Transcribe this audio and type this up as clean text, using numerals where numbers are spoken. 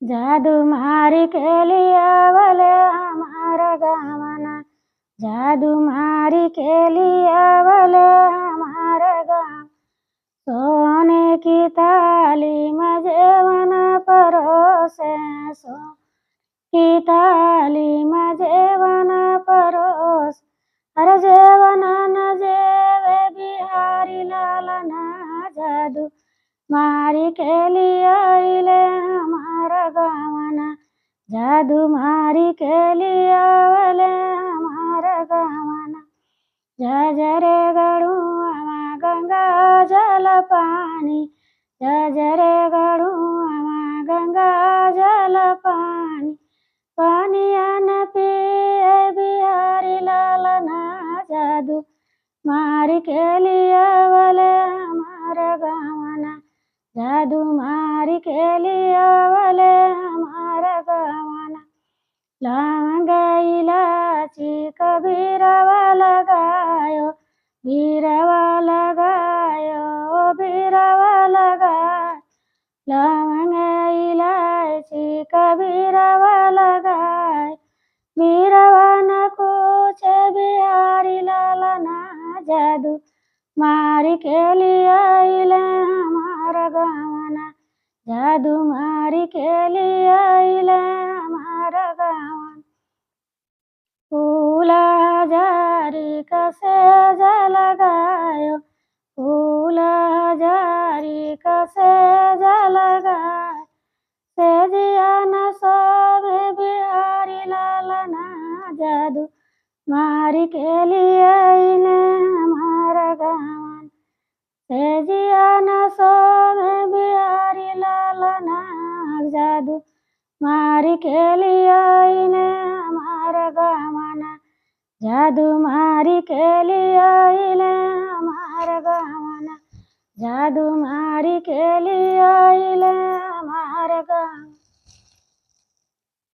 जादू मारी के लिया वाले हमारा गावना। जादू मारी के लिया वाले हमारा गाँव। सोने की थाली में जेवन परोसे, सोने की थाली में जेवन परोस। अरे जेवन न जेवे बिहारी लाल ना। जादू मारी के लिया इले हमारा गावना। जादू मारी के लिया वाले हमारा गावना। जजरे गड़ुआ गंगा जल पानी, जजरे गड़ुआ गंगा जल पानी। पानिया न पिए बिहारी लाल ना। जादू मारी के लिया वाले हमारा गावना। जादू मारी के लिया वाले हमारा गावना। लौंग इलायची कबीरवा लगायो, बीरवा लगायो, बीरवा लगायो। लौंग इलायची कबीरवा लगायो, बीरवा न कुछ बिहारी लाल ना। जादू मारी के लिया इले हमारा गावना। जादू मारी के लिया इले हमारा गावना। फूल हजारी कसे जलगायो, फूल हजारी कसे जलगायो। सेजिया न सोवे बिहारी लाल ना। जादू मारी के लिया इले हमारा गावना। सेजिया न सोवे बिहारी लाल ना। जादू मारी के लिया इले हमारा गावना। जादू मारी के लिया इले हमारा गावना। जादू मारी के लिया इले हमारा गावना।